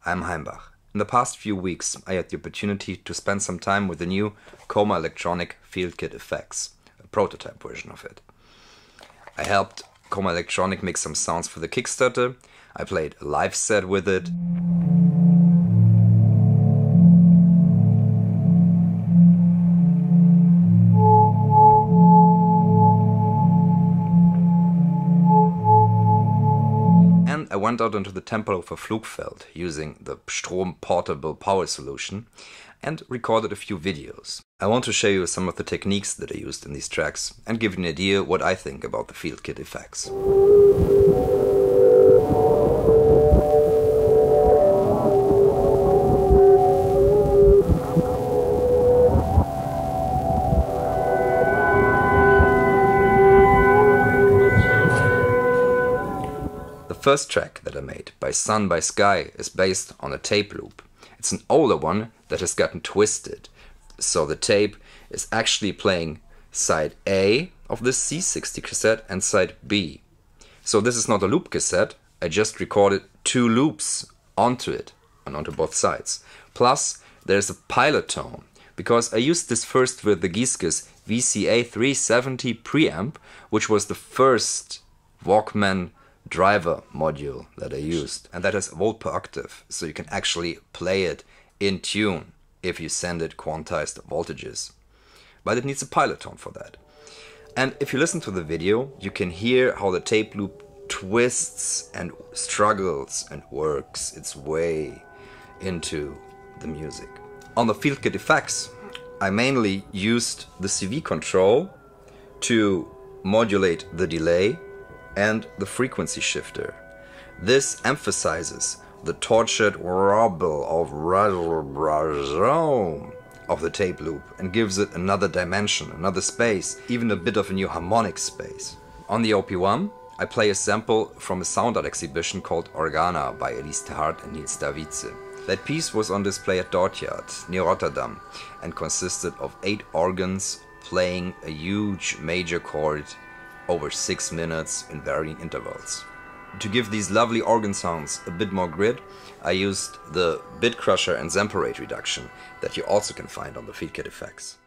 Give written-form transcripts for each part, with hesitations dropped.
I'm Heimbach. In the past few weeks I had the opportunity to spend some time with the new KOMA Elektronik Field Kit Effects, a prototype version of it. I helped KOMA Elektronik make some sounds for the Kickstarter. I played a live set with it. And I went out into the Tempelhofer Flugfeld using the Strom portable power solution and recorded a few videos. I want to show you some of the techniques that I used in these tracks and give you an idea what I think about the field kit effects. The first track that I made, By Sun by Sky, is based on a tape loop. It's an older one that has gotten twisted. So the tape is actually playing side A of this C60 cassette and side B. So this is not a loop cassette, I just recorded two loops onto it and onto both sides. Plus there's a pilot tone, because I used this first with the Gieske's VCA 370 preamp, which was the first Walkman driver module that I used, and that has volt per octave, so you can actually play it in tune if you send it quantized voltages. But it needs a pilot tone for that. And if you listen to the video, you can hear how the tape loop twists and struggles and works its way into the music. On the field kit effects, I mainly used the CV control to modulate the delay and the frequency shifter. This emphasizes the tortured rumble of the tape loop and gives it another dimension, another space, even a bit of a new harmonic space. On the OP1, I play a sample from a sound art exhibition called Organa by Elise Terhart and Niels Davice. That piece was on display at Dortjard, near Rotterdam, and consisted of 8 organs playing a huge major chord over 6 minutes in varying intervals. To give these lovely organ sounds a bit more grit, I used the bit crusher and sample rate reduction that you also can find on the field kit effects.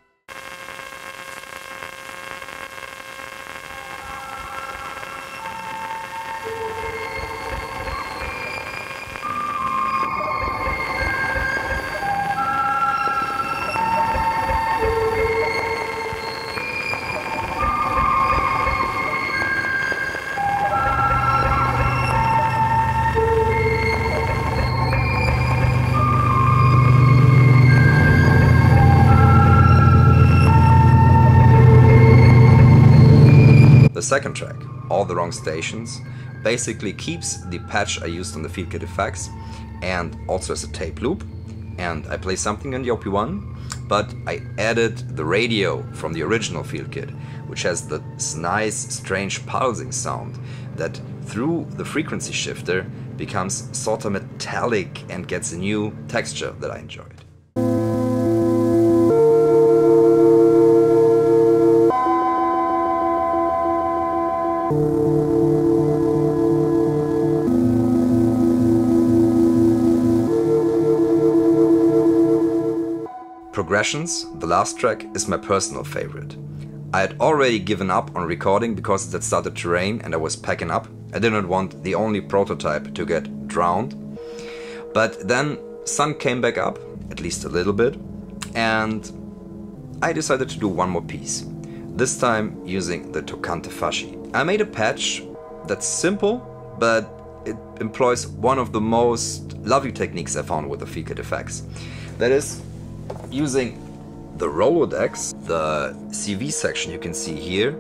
The second track, All the Wrong Stations, basically keeps the patch I used on the field kit effects and also as a tape loop. And I play something on the OP1, but I added the radio from the original field kit, which has this nice, strange pulsing sound that through the frequency shifter becomes sort of metallic and gets a new texture that I enjoyed. Progressions, the last track, is my personal favorite. I had already given up on recording because it had started to rain and I was packing up. I didn't want the only prototype to get drowned. But then sun came back up, at least a little bit, and I decided to do one more piece. This time using the Tocante Fasci. I made a patch that's simple, but it employs one of the most lovely techniques I found with the field kit effects. That is, using the Rolodex, the CV section you can see here,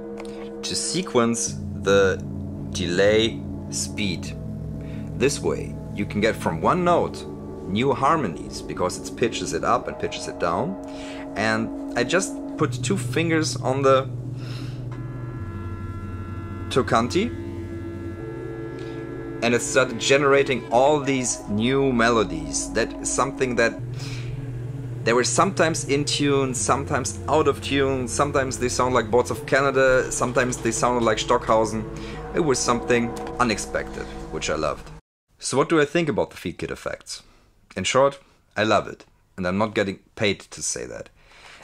to sequence the delay speed. This way you can get from one note new harmonies because it pitches it up and pitches it down. And I just put 2 fingers on the Tocante and it started generating all these new melodies. That is something that they were sometimes in tune, sometimes out of tune, sometimes they sound like Boards of Canada, sometimes they sounded like Stockhausen. It was something unexpected, which I loved. So what do I think about the field kit effects? In short, I love it, and I'm not getting paid to say that.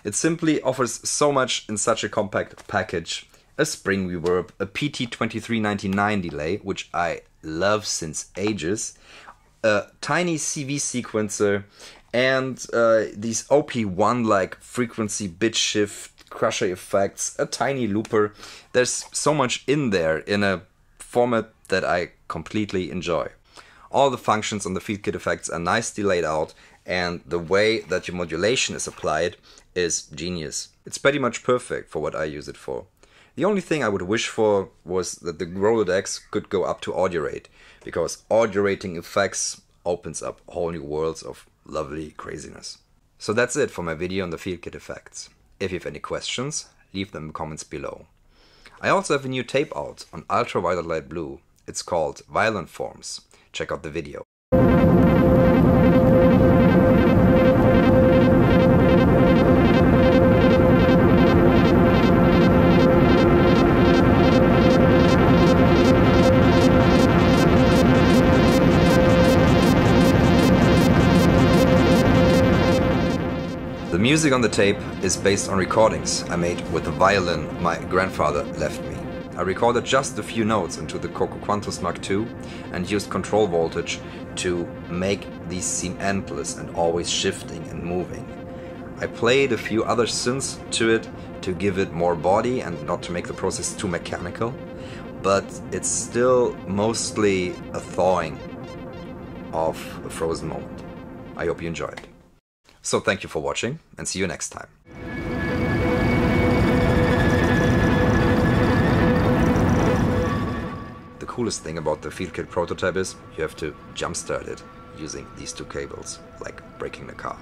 It simply offers so much in such a compact package. A spring reverb, a PT2399 delay, which I love since ages, a tiny CV sequencer, and these OP1-like frequency bit shift crusher effects, a tiny looper. There's so much in there in a format that I completely enjoy. All the functions on the field kit effects are nicely laid out, and the way that your modulation is applied is genius. It's pretty much perfect for what I use it for. The only thing I would wish for was that the Rolodex could go up to audio rate, because audio rating effects opens up whole new worlds of lovely craziness. So that's it for my video on the field kit effects. If you have any questions, leave them in the comments below. I also have a new tape out on ultraviolet light blue. It's called Violent Forms. Check out the video. The music on the tape is based on recordings I made with the violin my grandfather left me. I recorded just a few notes into the Quantus Mark II and used control voltage to make these seem endless and always shifting and moving. I played a few other synths to it to give it more body and not to make the process too mechanical, but it's still mostly a thawing of a frozen moment. I hope you enjoyed. So thank you for watching, and see you next time. The coolest thing about the field kit prototype is you have to jumpstart it using these two cables, like braking the car.